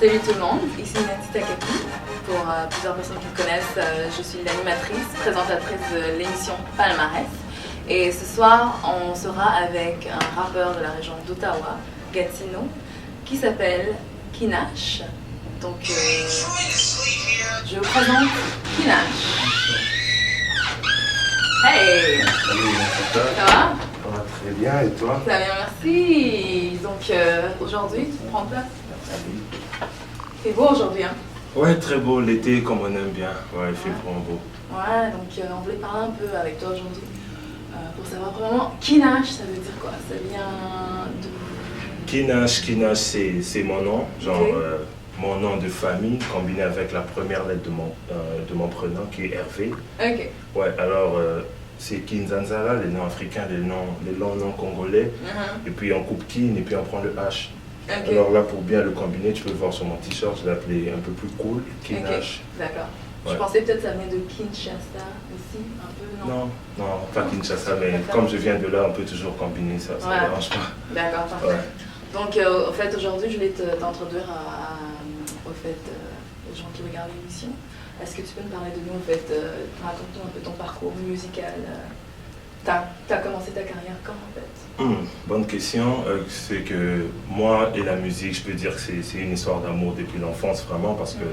Salut tout le monde, ici Nancy Takapi. Pour plusieurs personnes qui me connaissent, je suis l'animatrice, présentatrice de l'émission Palmarès. Et ce soir, on sera avec un rappeur de la région d'Ottawa, Gatineau, qui s'appelle Kinash. Donc, je vous présente Kinash. Hey! Salut, Ça va? Ça va très bien, et toi? Ça va bien, merci. Donc, aujourd'hui, tu prends place? C'est beau aujourd'hui, hein? Ouais, très beau, l'été comme on aime bien. Ouais, il fait vraiment beau. Ouais, donc on voulait parler un peu avec toi aujourd'hui pour savoir vraiment Kinash, ça veut dire quoi? Ça vient de... Kinash, c'est mon nom, genre mon nom de famille combiné avec la première lettre de mon prénom qui est Hervé. Ok. Ouais, alors c'est Kinzanzala, les noms africains, les longs noms congolais. Et puis on coupe Kin et puis on prend le H. Okay. Alors là, pour bien le combiner, tu peux voir sur mon t-shirt, je l'ai appelé un peu plus cool, Kinash. Okay. D'accord. Ouais. Je pensais peut-être que ça venait de Kinshasa aussi, un peu, non? Non, pas Kinshasa, mais comme je viens de là, on peut toujours combiner ça, ça ne dérange pas. D'accord, parfait. Ouais. Donc, au fait, aujourd'hui, je voulais t'introduire aux gens qui regardent l'émission. Est-ce que tu peux me parler de nous, en fait, raconte-nous un peu ton parcours musical. T'as commencé ta carrière quand, en fait? Bonne question. C'est que moi et la musique, je peux dire que c'est une histoire d'amour depuis l'enfance, vraiment, parce que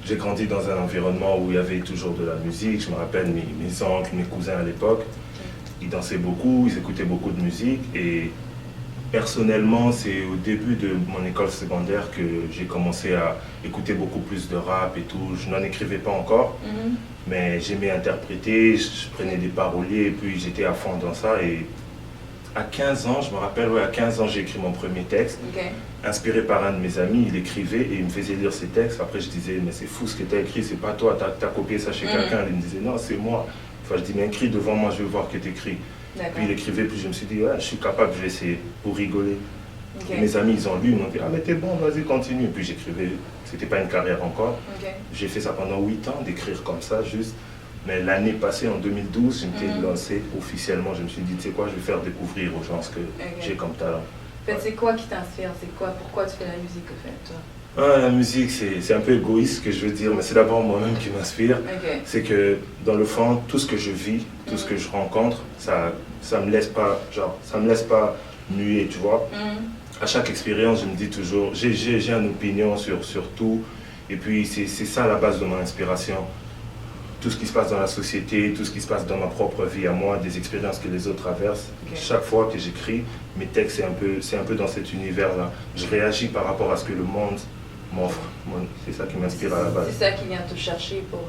j'ai grandi dans un environnement où il y avait toujours de la musique. Je me rappelle mes oncles, mes cousins à l'époque, ils dansaient beaucoup, ils écoutaient beaucoup de musique. Et personnellement, c'est au début de mon école secondaire que j'ai commencé à écouter beaucoup plus de rap et tout. Je n'en écrivais pas encore, mais j'aimais interpréter, je prenais des paroliers et puis j'étais à fond dans ça. Et à 15 ans, je me rappelle, à 15 ans, j'ai écrit mon premier texte, inspiré par un de mes amis. Il écrivait et il me faisait lire ses textes. Après, je disais, mais c'est fou ce que tu as écrit, c'est pas toi, tu as copié ça chez quelqu'un. Il me disait, non, c'est moi. Enfin, je dis, mais écris devant moi, je veux voir que tu écris. Puis il écrivait, puis je me suis dit, ouais, je suis capable, je vais essayer pour rigoler. Mes amis, ils ont lu, ils m'ont dit, ah, mais t'es bon, vas-y, continue. Puis j'écrivais, c'était pas une carrière encore. J'ai fait ça pendant 8 ans, d'écrire comme ça, juste. Mais l'année passée, en 2012, je m'étais lancé officiellement. Je me suis dit, tu sais quoi, je vais faire découvrir aux gens ce que j'ai comme talent. En fait, c'est quoi qui t'inspire? C'est quoi? Pourquoi tu fais la musique, au fait, toi? La musique, c'est un peu égoïste ce que je veux dire, mais c'est d'abord moi-même qui m'inspire. C'est que dans le fond, tout ce que je vis, tout ce que je rencontre, ça me laisse pas muet, tu vois. À chaque expérience, je me dis toujours, j'ai une opinion sur tout, et puis c'est ça la base de mon inspiration. Tout ce qui se passe dans la société, tout ce qui se passe dans ma propre vie à moi, des expériences que les autres traversent. Chaque fois que j'écris, mes textes, c'est un peu dans cet univers-là. Je réagis par rapport à ce que le monde m'offre. C'est ça qui m'inspire à la base. C'est ça qui vient te chercher pour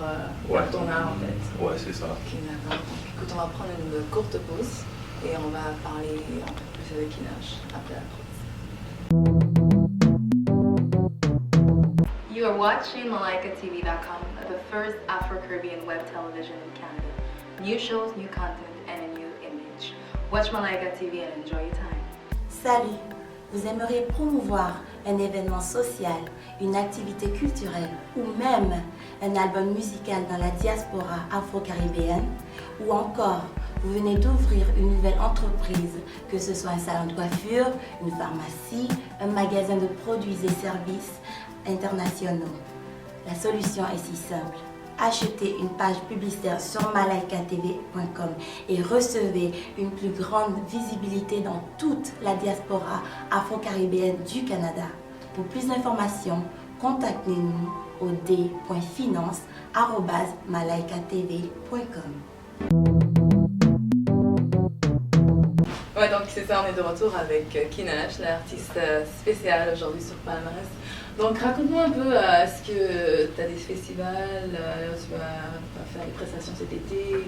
ton art, en fait. Ouais, c'est ça. Ok, d'accord. Écoute, on va prendre une courte pause et on va parler un peu plus avec Kinash après la pause. You are watching MalaikaTV.com, the first Afro-Caribbean web television in Canada. New shows, new content, and a new image. Watch Malaika TV and enjoy your time. Salut! Vous aimeriez promouvoir un événement social, une activité culturelle ou même un album musical dans la diaspora afro-caribéenne? Ou encore, vous venez d'ouvrir une nouvelle entreprise, que ce soit un salon de coiffure, une pharmacie, un magasin de produits et services internationaux. La solution est si simple. Achetez une page publicitaire sur malaikatv.com et recevez une plus grande visibilité dans toute la diaspora afro-caribéenne du Canada. Pour plus d'informations, contactez-nous au d.finance@malaikatv.com. Ouais, donc c'est ça, on est de retour avec Kinash, l'artiste spécial aujourd'hui sur Palmarès. Donc raconte-nous un peu, est-ce que tu as des festivals, tu vas faire des prestations cet été?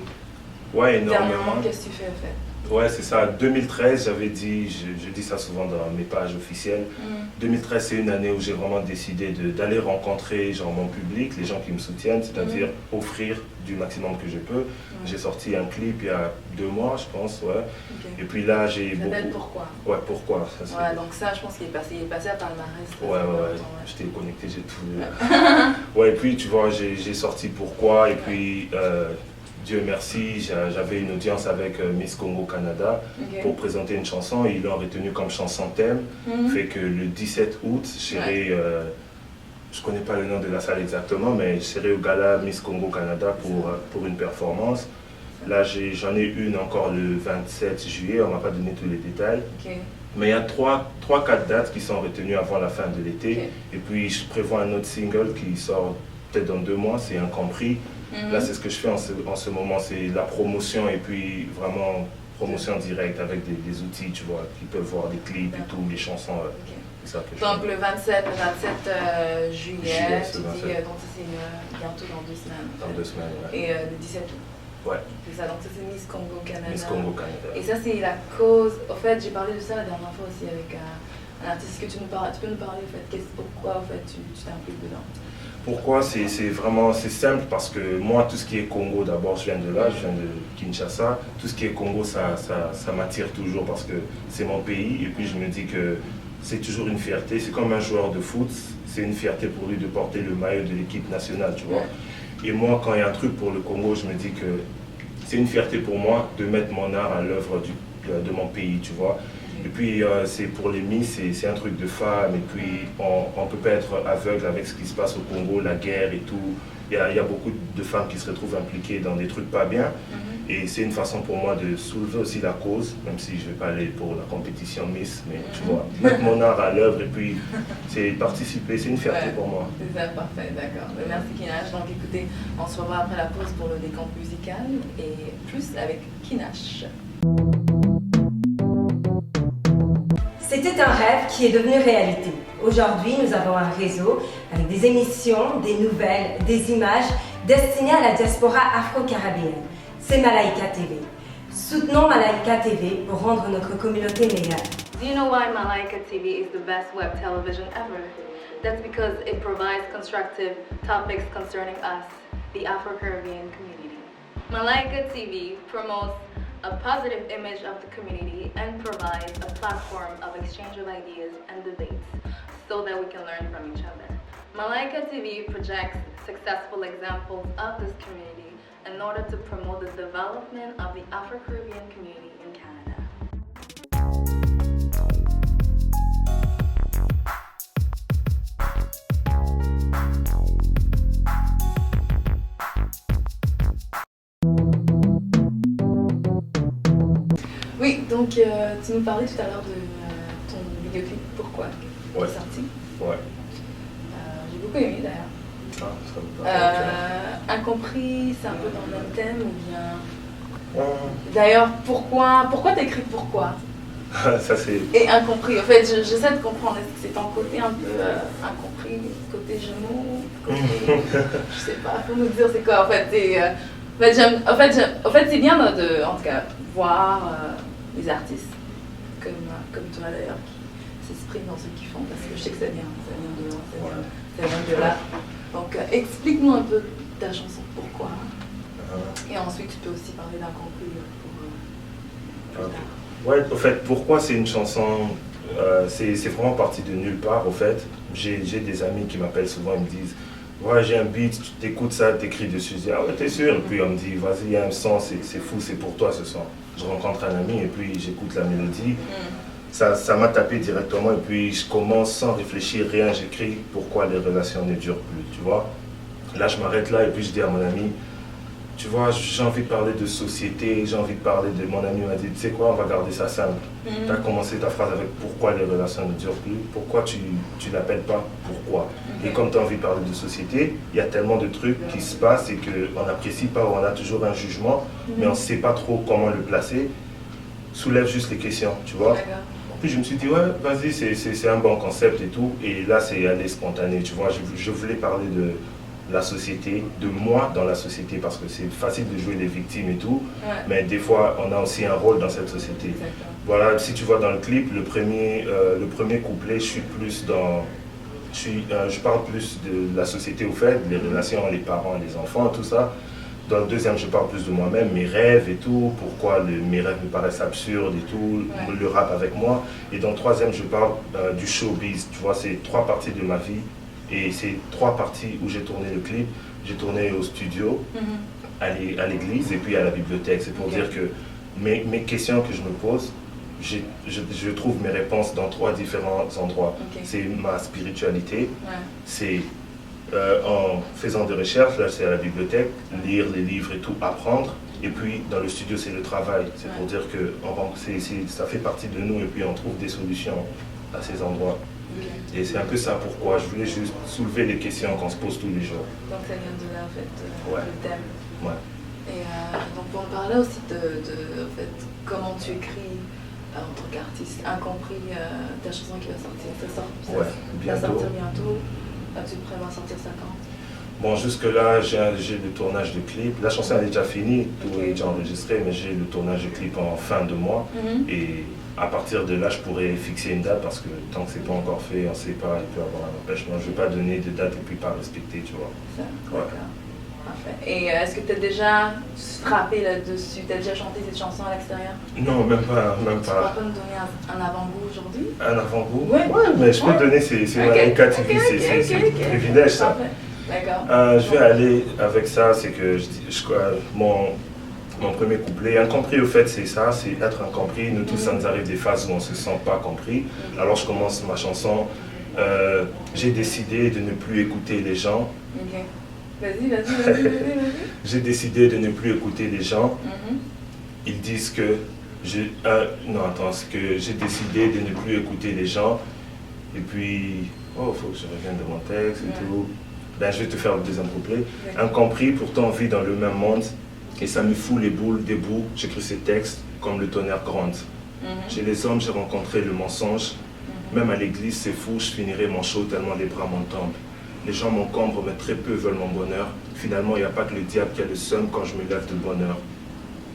Ouais, énormément. Qu'est-ce que tu fais en fait? Ouais, c'est ça. 2013, j'avais dit, je dis ça souvent dans mes pages officielles. 2013, c'est une année où j'ai vraiment décidé d'aller rencontrer genre, mon public, les gens qui me soutiennent, c'est-à-dire offrir du maximum que je peux. J'ai sorti un clip il y a 2 mois, je pense, ouais. Et puis là, j'ai beaucoup... Pourquoi? Ouais, pourquoi ça, ouais, donc ça, je pense qu'il est passé à Palmarès. Ouais, j'étais connecté, j'ai tout vu. Ouais, et puis tu vois, j'ai sorti pourquoi, et puis... Dieu merci, j'avais une audience avec Miss Congo Canada pour présenter une chanson et ils l'ont retenue comme chanson thème. Fait que le 17 août, j'irai je connais pas le nom de la salle exactement, mais je serai au gala Miss Congo Canada pour une performance. Là, j'en ai une encore le 27 juillet, on m'a pas donné tous les détails. Ok. Mais il y a 3-4 dates qui sont retenues avant la fin de l'été. Ok. Et puis je prévois un autre single qui sort peut-être dans 2 mois, c'est Incompris. Là, c'est ce que je fais en ce moment, c'est la promotion et puis vraiment promotion directe avec des outils, tu vois, qui peuvent voir des clips et tout, les chansons. Ok. C'est ça que je Donc fais. le 27 juillet, Juillet, tu c'est le dis, 27. donc ça c'est bientôt dans 2 semaines. Dans 2 semaines, ouais. Et le 17 août. Ouais, C'est ça, donc ça c'est Miss Congo Canada. Miss Congo Canada. Et ça c'est la cause, au fait j'ai parlé de ça la dernière fois aussi avec un artiste, est-ce que tu peux nous parler en fait, pourquoi en fait tu t'impliques dedans? Pourquoi? C'est simple parce que moi, tout ce qui est Congo, d'abord, je viens de là, je viens de Kinshasa. Tout ce qui est Congo, ça m'attire toujours parce que c'est mon pays. Et puis, je me dis que c'est toujours une fierté. C'est comme un joueur de foot, c'est une fierté pour lui de porter le maillot de l'équipe nationale, tu vois. Et moi, quand il y a un truc pour le Congo, je me dis que c'est une fierté pour moi de mettre mon art à l'œuvre de mon pays, tu vois. Et puis, c'est pour les Miss, c'est un truc de femme. Et puis, on ne peut pas être aveugle avec ce qui se passe au Congo, la guerre et tout. Il y a beaucoup de femmes qui se retrouvent impliquées dans des trucs pas bien. Et c'est une façon pour moi de soulever aussi la cause, même si je ne vais pas aller pour la compétition Miss, mais tu vois, mettre mon art à l'œuvre et puis c'est participer, c'est une fierté pour moi. C'est ça, parfait, d'accord. Merci Kinash. Donc écoutez, on se revoit après la pause pour le décompte musical et plus avec Kinash. C'était un rêve qui est devenu réalité. Aujourd'hui, nous avons un réseau avec des émissions, des nouvelles, des images destinées à la diaspora afro-caribéenne. C'est Malaika TV. Soutenons Malaika TV pour rendre notre communauté meilleure. Do you know why Malaika TV is the best web television ever? That's because it provides constructive topics concerning us, the Afro-Caribbean community. Malaika TV promotes a positive image of the community and provides a platform of exchange of ideas and debates so that we can learn from each other. Malaika TV projects successful examples of this community in order to promote the development of the Afro-Caribbean community in Canada. Oui, donc tu nous parlais tout à l'heure de ton vidéoclip Pourquoi qui est sorti. Ouais. J'ai beaucoup aimé d'ailleurs. Incompris, c'est un peu dans le même thème ou bien. D'ailleurs, pourquoi t'écris pourquoi? Ça c'est. Et incompris. En fait, j'essaie de comprendre. Est-ce que c'est ton côté un peu incompris, côté Gémeaux, côté. Je sais pas. Faut nous dire c'est quoi. En fait, c'est bien de, en tout cas, voir les artistes comme toi d'ailleurs qui s'expriment dans ce qu'ils font parce que je sais que ça vient de loin, ça vient de là. Donc, explique-nous un peu ta chanson Pourquoi. Et ensuite, tu peux aussi parler d'Incompris pour plus tard. Ouais, au fait, Pourquoi c'est une chanson, c'est vraiment parti de nulle part, au fait. J'ai des amis qui m'appellent souvent, ils me disent ouais, j'ai un beat, tu t'écoutes ça, t'écris dessus. Je dis ah ouais, t'es sûr? Et puis on me dit vas-y, il y a un son, c'est fou, c'est pour toi ce son. Je rencontre un ami et puis j'écoute la mélodie. Ça m'a tapé directement et puis je commence sans réfléchir, rien, j'écris pourquoi les relations ne durent plus, tu vois. Là, je m'arrête là et puis je dis à mon ami, tu vois, j'ai envie de parler de société, j'ai envie de parler de... Mon ami m'a dit, tu sais quoi, on va garder ça simple. Tu as commencé ta phrase avec pourquoi les relations ne durent plus, pourquoi tu l'appelles pas pourquoi. Et comme tu as envie de parler de société, il y a tellement de trucs qui se passent et qu'on n'apprécie pas, on a toujours un jugement, mais on ne sait pas trop comment le placer. Soulève juste les questions, tu vois. Puis je me suis dit, ouais, vas-y, c'est un bon concept et tout. Et là, c'est allé spontané, tu vois. Je voulais parler de la société, de moi dans la société, parce que c'est facile de jouer les victimes et tout. Mais des fois, on a aussi un rôle dans cette société. Exactement. Voilà, si tu vois dans le clip, le premier couplet, je suis plus dans... Je parle plus de la société au fait, les relations, les parents, les enfants, tout ça. Dans le deuxième, je parle plus de moi-même, mes rêves et tout, pourquoi mes rêves me paraissent absurdes et tout, le rap avec moi. Et dans le troisième, je parle du showbiz, tu vois, c'est 3 parties de ma vie. Et c'est 3 parties où j'ai tourné le clip. J'ai tourné au studio, à l'église et puis à la bibliothèque. C'est pour dire que mes questions que je me pose, je trouve mes réponses dans 3 différents endroits. C'est ma spiritualité, c'est en faisant des recherches, là c'est à la bibliothèque, lire les livres et tout, apprendre. Et puis dans le studio c'est le travail. C'est pour dire que ça fait partie de nous et puis on trouve des solutions à ces endroits. Okay. Et c'est un peu ça pourquoi je voulais juste soulever les questions qu'on se pose tous les jours. Donc ça vient de là en fait, le thème. Ouais. Et donc pour me parler aussi en fait, comment tu écris en tant qu'artiste, Incompris, ta chanson qui va sortir, ça sortir bientôt. Tu prévois sortir ça quand? Bon, jusque-là, j'ai le tournage de clip. La chanson est déjà finie, tout est déjà enregistré, mais j'ai le tournage de clip en fin de mois. Et à partir de là, je pourrais fixer une date parce que tant que c'est pas encore fait, on ne sait pas, il peut y avoir un empêchement. Je ne vais pas donner de date et puis pas respecter, tu vois. D'accord. Parfait. Et est-ce que tu as déjà frappé là-dessus? Tu as déjà chanté cette chanson à l'extérieur? Non, même pas. Tu ne pourras pas me donner un avant-goût aujourd'hui? Un avant-goût? Oui, mais je peux te donner, c'est Malaika TV, c'est un privilège ça. D'accord. Je vais aller avec ça, c'est que mon premier couplet, incompris au fait c'est ça, c'est être incompris. Nous tous, ça nous arrive des phases où on ne se sent pas compris. Alors je commence ma chanson, j'ai décidé de ne plus écouter les gens. Vas-y. J'ai décidé de ne plus écouter les gens. Ils disent que j'ai décidé de ne plus écouter les gens. Et puis, faut que je revienne de mon texte et tout. Ben, je vais te faire le deuxième couplet. Incompris, pourtant on vit dans le même monde. Et ça me fout les boules debout. J'écris ces textes comme le tonnerre gronde. Chez les hommes, j'ai rencontré le mensonge. Même à l'église, c'est fou, je finirai mon show tellement les bras m'en tombent. Les gens m'encombrent, mais très peu veulent mon bonheur. Finalement, il n'y a pas que le diable qui a le seum quand je me lève de bonheur.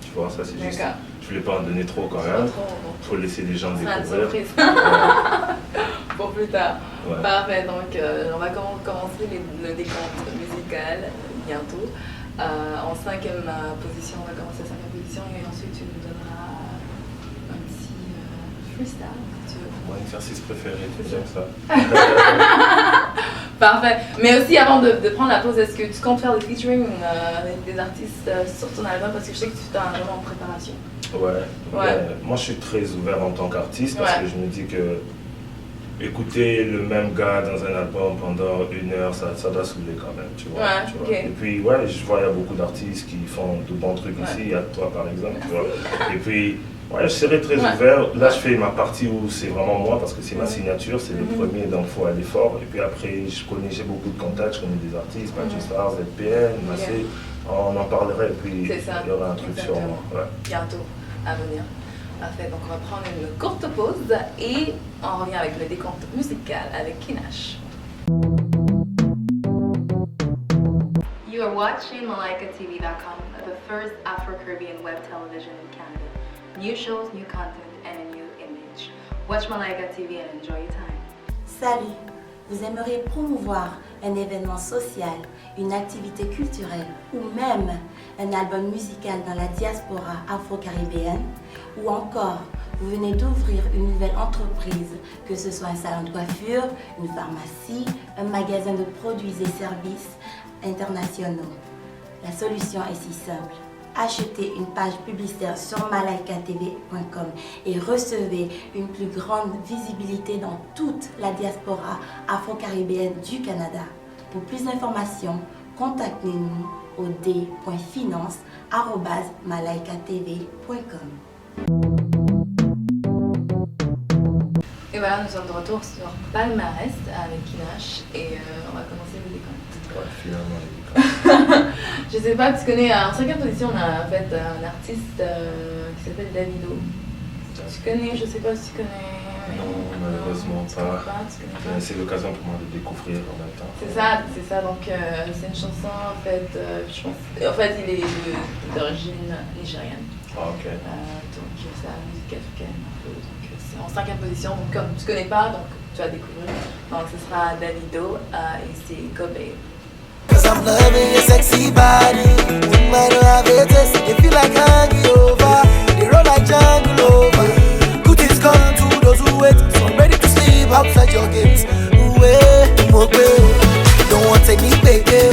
Tu vois, ça c'est juste. Je ne voulais pas en donner trop quand même. Il faut laisser les gens découvrir. Pour plus tard. Ouais. Parfait, donc on va commencer le décompte musical bientôt. En 5e position, on va commencer à 5e position et ensuite tu nous donneras un petit freestyle si tu veux. Mon exercice préféré, c'est comme ça. Parfait. Mais aussi, avant de prendre la pause, est-ce que tu comptes faire des featuring avec des artistes sur ton album? Parce que je sais que tu es vraiment en préparation. Ouais. Moi, je suis très ouvert en tant qu'artiste parce que je me dis que écouter le même gars dans un album pendant 1 heure, ça doit saouler quand même, tu vois. Okay. Et puis, je vois, il y a beaucoup d'artistes qui font de bons trucs aussi. Il y a toi, par exemple, tu vois. Et puis, je serai très ouvert. Là, je fais ma partie où c'est vraiment moi parce que c'est ma signature, c'est le premier, donc il faut aller fort. Et puis après, j'ai beaucoup de contacts, je connais des artistes, Mathieu Stars, ZPN, Massé. On en parlerait et puis il y aura un truc sur moi. Bientôt à venir. Parfait, donc on va prendre une courte pause et on revient avec le décompte musical avec Kinash. You are watching MalaikaTV.com, the first Afro-Caribbean web television in Canada. New shows, new content, and a new image. Watch Malaika TV and enjoy your time. Salut! Vous aimeriez promouvoir un événement social, une activité culturelle ou même un album musical dans la diaspora afro-caribéenne? Ou encore, vous venez d'ouvrir une nouvelle entreprise, que ce soit un salon de coiffure, une pharmacie, un magasin de produits et services internationaux. La solution est si simple. Achetez une page publicitaire sur malaikatv.com et recevez une plus grande visibilité dans toute la diaspora afro-caribéenne du Canada. Pour plus d'informations, contactez-nous au d.finance@malaikatv.com. Et voilà, nous sommes de retour sur Palmarès avec Kinash et on va commencer le décompte. Finalement, je sais pas, tu connais, en 5e position, on a en fait un artiste qui s'appelle Davido. Tu connais, je sais pas si tu connais. Non, malheureusement pas. Tu connais pas. C'est l'occasion pour moi de découvrir en même temps. C'est ça, donc c'est une chanson en fait, je pense. En fait, il est d'origine nigérienne. Ok. Donc c'est la musique africaine un peu. Donc c'est en 5e position, donc comme tu connais pas, donc tu vas découvrir. Donc ce sera Davido et c'est Kobe. Cause I'm loving your sexy body. Women don't have a taste, they feel like hanging over. They roll like jungle over. Good things come to those who wait. So I'm ready to sleep outside your gates. Don't want any baby.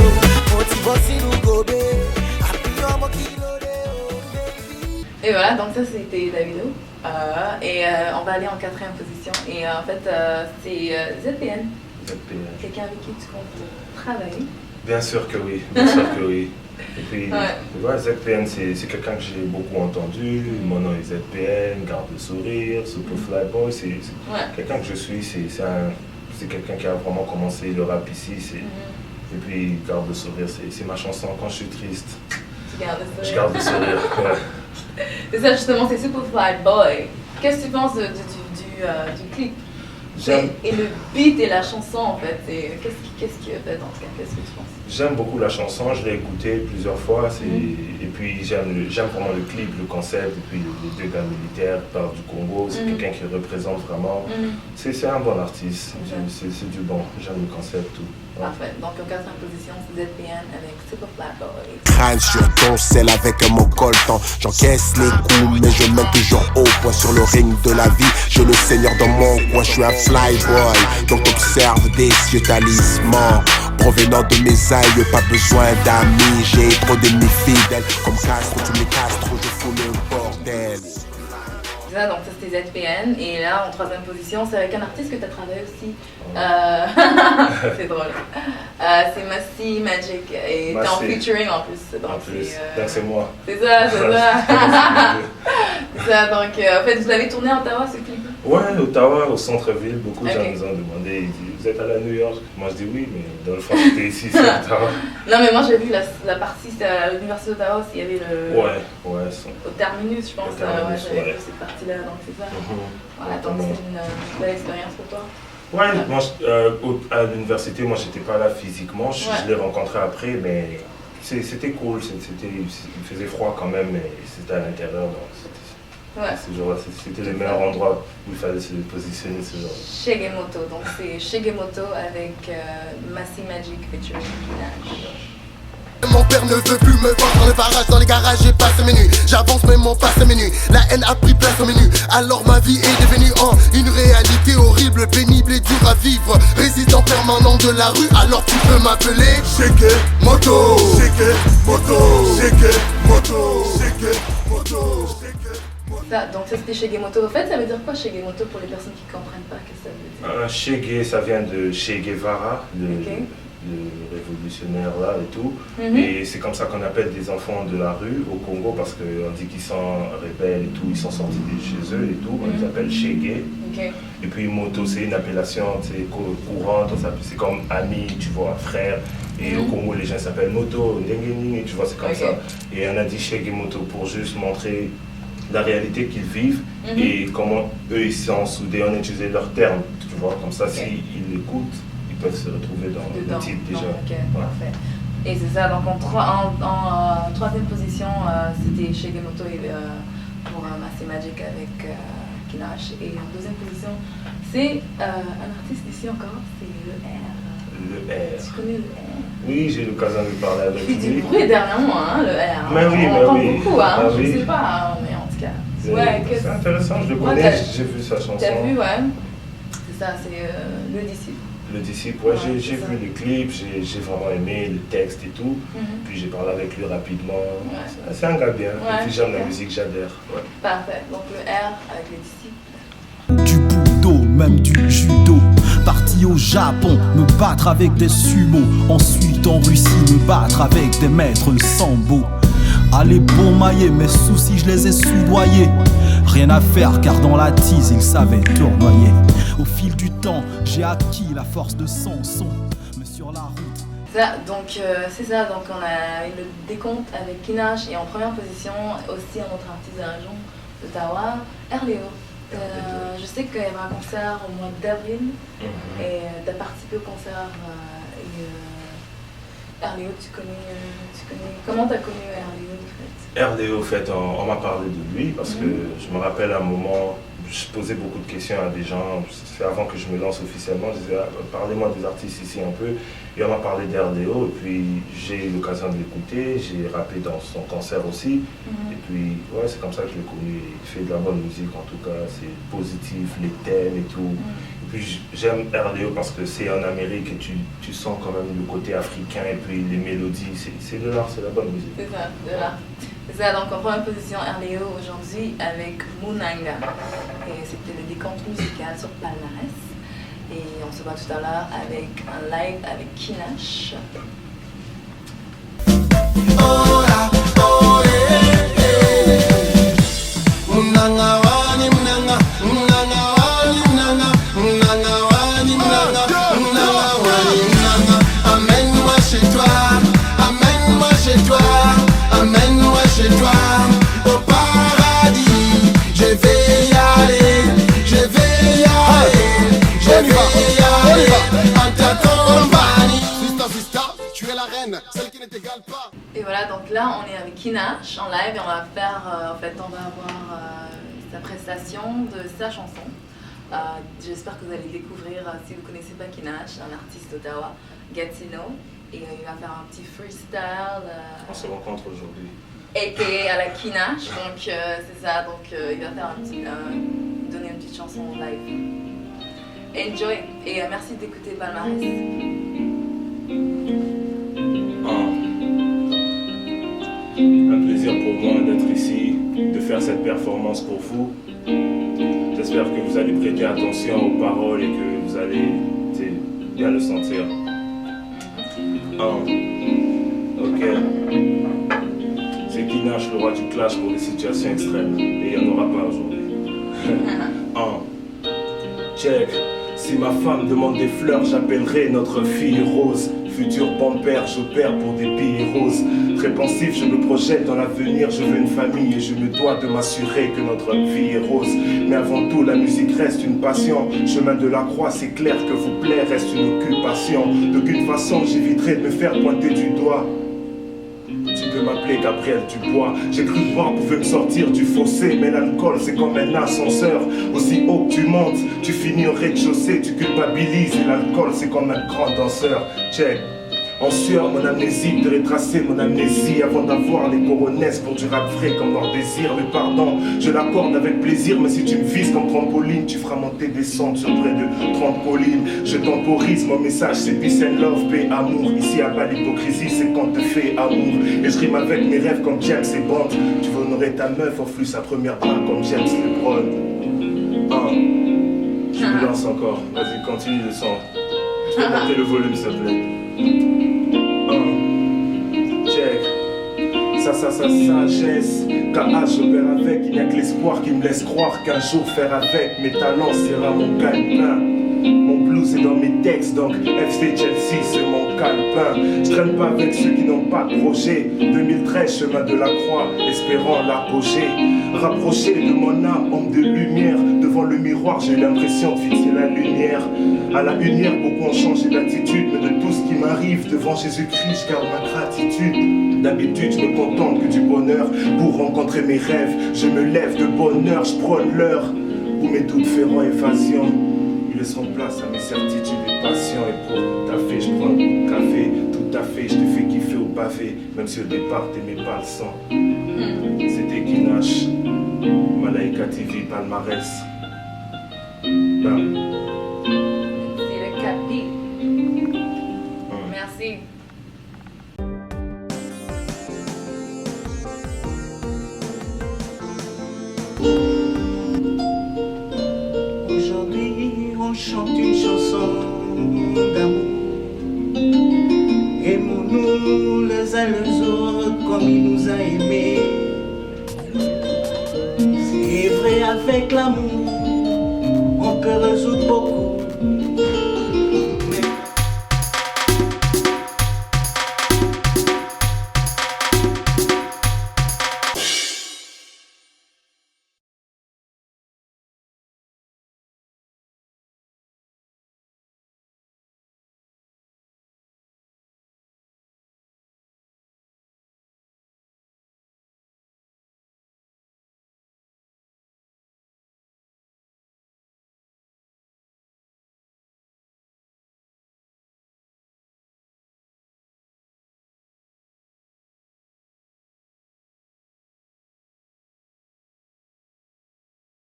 Et voilà, donc ça c'était Davido. Et on va aller en 4e position. Et en fait, c'est ZPN. ZPN. Quelqu'un avec qui tu comptes travailler? Bien sûr que oui, bien sûr que oui. Et puis, ouais, ZPN, c'est quelqu'un que j'ai beaucoup entendu. Mon nom est ZPN, Garde le Sourire, Superfly Boy. C'est quelqu'un que je suis. C'est quelqu'un qui a vraiment commencé le rap ici. Et puis, Garde le Sourire, c'est ma chanson quand je suis triste. Tu gardes le sourire. Je garde le sourire. Ouais. C'est ça, justement, c'est Superfly Boy. Qu'est-ce que tu penses du clip? Et le beat et la chanson, en fait, qu'est-ce qui est fait dans ce cas? Qu'est-ce que tu penses? J'aime beaucoup la chanson, je l'ai écoutée plusieurs fois, et puis j'aime vraiment le clip, le concept, et puis les deux gars militaires partent du Congo, c'est quelqu'un qui représente vraiment, c'est un bon artiste, c'est du bon, j'aime le concept, tout. Ouais. Parfait, donc en quatrième position, c'est ZPN avec Superfly Boy. Crâne sur ton sel avec un mot coltant. J'encaisse les coups, mais je mène toujours au point sur le ring de la vie. J'ai le seigneur dans mon coin, je suis un flyboy. Donc observe des cieux talismans provenant de mes aïeux, pas besoin d'amis. J'ai trop d'ennemis fidèles. Comme Castro, tu m'écastres, je fous le bordel. Donc ça c'était ZPN, et là en troisième position c'est avec un artiste que tu as travaillé aussi. C'est drôle. C'est Massy Magic, et t'es en featuring en plus. Donc c'est moi. C'est ça, c'est ça. C'est ça, donc en fait vous l'avez tourné à Ottawa ce clip? Ouais, Ottawa, au centre-ville, beaucoup de gens nous ont demandé, ils disent, vous êtes allé à New York? Moi je dis oui, mais dans le fond j'étais ici, c'est Ottawa. Non mais moi j'ai vu la partie, c'était à l'université d'Ottawa aussi, il y avait le... Ouais. Au terminus je pense, j'avais vu cette partie-là, donc c'est ça. Voilà, donc c'est une belle expérience pour toi. Ouais, moi, à l'université, moi j'étais pas là physiquement, je l'ai rencontré après, mais c'était cool, il faisait froid quand même, mais c'était à l'intérieur, donc c'était le meilleur endroit où il fallait se positionner ce jour. Shigemoto, donc c'est Shigemoto avec Massy Magic featuring Minaj. Mon père ne veut plus me voir dans le barrage, dans les garages, j'ai passé mes nuits. J'avance même mon passe mes nuits. La haine a pris place au menu. Alors ma vie est devenue une réalité horrible, pénible et dure à vivre. Résident permanent de la rue, alors tu peux m'appeler Shigemoto. Shigemoto. Shigemoto. Shigemoto. Donc ça c'était Shigemoto. En fait ça veut dire quoi Shigemoto pour les personnes qui ne comprennent pas ce que ça veut dire? Shige, ça vient de Che Guevara, le révolutionnaire là et tout. Et c'est comme ça qu'on appelle des enfants de la rue au Congo, parce qu'on dit qu'ils sont rebelles et tout, ils sont sortis de chez eux et tout, on les appelle Shege. Et puis Moto, c'est une appellation courante, c'est comme ami, tu vois, frère. Et au Congo, les gens s'appellent Moto, Ndengeni, tu vois, c'est comme ça. Et on a dit Shege Moto pour juste montrer la réalité qu'ils vivent et comment eux ils sont soudés, on a utilisé leurs termes, tu vois, comme ça s'ils l'écoutent, ils peuvent se retrouver dans le titre déjà. Parfait. Et c'est ça, donc en troisième position, c'était Shigemoto pour Massy Magic avec Kinash. Et en deuxième position, c'est un artiste ici encore, c'est le R. Le R. Tu connais le R? Oui, j'ai eu l'occasion de parler avec lui. Il fait du bruit dernièrement, hein, le R. Mais oui, on entend beaucoup, hein, ah, je sais pas, mais en tout cas. C'est intéressant, je le connais, j'ai vu sa chanson. T'as vu, ouais. C'est ça, c'est Le Disciple. Le Disciple, ouais, j'ai vu le clip, j'ai vraiment aimé le texte et tout. Puis j'ai parlé avec lui rapidement. C'est un gars bien, et puis j'aime la musique, j'adhère. Parfait, donc le R avec Le Disciple. Du budo, même du judo. Parti au Japon, me battre avec des sumos. Ensuite en Russie, me battre avec des maîtres sambo. Allez pour mailler, mes soucis je les ai soudoyés. Rien à faire car dans la tise ils savaient tournoyer. Au fil du temps j'ai acquis la force de Samson. Mais sur la route donc c'est ça, donc on a eu le décompte avec Kinash, et en première position aussi un autre artiste de la région d'Ottawa, RLEO. Je sais qu'il y avait un concert au mois d'avril et tu as participé au concert RLEO, tu connais comment tu as connu RLEO en fait? RLEO, en fait, on m'a parlé de lui parce que je me rappelle à un moment, je posais beaucoup de questions à des gens, c'est avant que je me lance officiellement, je disais parlez-moi des artistes ici un peu, et on m'a parlé d'RLEO, et puis j'ai eu l'occasion de l'écouter, j'ai rappé dans son concert aussi, et puis ouais, c'est comme ça que je l'ai connu, il fait de la bonne musique en tout cas, c'est positif, les thèmes et tout. Et puis j'aime RLEO parce que c'est en Amérique et tu sens quand même le côté africain, et puis les mélodies, c'est de l'art, c'est la bonne musique. C'est ça, de l'art. C'est ça, donc en première position RLEO aujourd'hui avec Munanga. Et c'était le décompte musical sur Palmarès. Et on se voit tout à l'heure avec un live avec Kinash. Amène-moi chez toi, amène-moi chez toi, amène-moi chez toi, au paradis. Je vais y aller, je vais y aller, je vais y aller, en ta compagnie. Sista, tu es la reine, celle qui ne t'égale pas. Et voilà, donc là on est avec Kinash en live et on va faire, on va avoir sa prestation de sa chanson. J'espère que vous allez découvrir, si vous ne connaissez pas Kinash, un artiste d'Ottawa, Gatineau, et il va faire un petit freestyle. On se rencontre aujourd'hui. Et à la Kinash, donc c'est ça, donc il va faire donner une petite chanson en live. Enjoy, et merci d'écouter Palmarès. Un plaisir pour moi d'être ici, de faire cette performance pour vous. J'espère que vous allez prêter attention aux paroles et que vous allez bien le sentir. Ok. C'est Kinash, le roi du clash pour les situations extrêmes. Et il n'y en aura pas aujourd'hui. Check. Si ma femme demande des fleurs, j'appellerai notre fille Rose. Futur bon père, j'opère pour des billets roses. Très pensif, je me projette dans l'avenir. Je veux une famille et je me dois de m'assurer que notre vie est rose. Mais avant tout, la musique reste une passion. Chemin de la croix, c'est clair que vous plaire reste une occupation. D'aucune façon, j'éviterai de me faire pointer du doigt. Tu peux m'appeler Gabriel Dubois. J'ai cru boire pouvait me sortir du fossé, mais l'alcool c'est comme un ascenseur. Aussi haut que tu montes, tu finis au rez-de-chaussée. Tu culpabilises et l'alcool c'est comme un grand danseur. Check. En sueur, mon amnésie, de retracer mon amnésie avant d'avoir les coronesses pour du rap frais comme leur désir. Mais pardon, je l'accorde avec plaisir, mais si tu me vises comme trampoline, tu feras monter des descendre sur près de 30 collines. Je temporise, mon message c'est peace and love, paix, amour. Ici à bas l'hypocrisie, c'est quand te fait amour. Et je rime avec mes rêves comme James et Bond. Tu veux honorer ta meuf, offre-lui sa première bras comme James Lebron. Je me lance encore, vas-y continue le son. Tu peux monter le volume s'il te plaît. Check. Ça, sagesse. KH, j'opère avec. Il n'y a que l'espoir qui me laisse croire qu'un jour faire avec mes talents sera mon gagne-pain. Mon blues est dans mes textes, donc FC Chelsea c'est mon calepin. Je traîne pas avec ceux qui n'ont pas de projet. 2013, chemin de la croix, espérant l'apogée. Rapproché de mon âme, homme de lumière. Devant le miroir, j'ai l'impression de fixer la lumière. À la lumière, beaucoup ont changé d'attitude, mais de tout ce qui m'arrive devant Jésus-Christ, je garde ma gratitude. D'habitude, je me contente que du bonheur. Pour rencontrer mes rêves, je me lève de bonne heure, je prône l'heure où mes doutes feront évasion. Ils laisseront place à mes certitudes et passions. Et pour tout à fait, je prends un coup de café. Tout à fait, je te fais kiffer au pavé. Même si au départ, t'aimais pas le sang. C'était Kinash, Malaika TV, Palmarès. Bam. C'est le capi. Merci. Aujourd'hui, on chante une chanson d'amour. Aimons-nous les uns les autres comme il nous a aimés. C'est vrai, avec l'amour, on peut résoudre beaucoup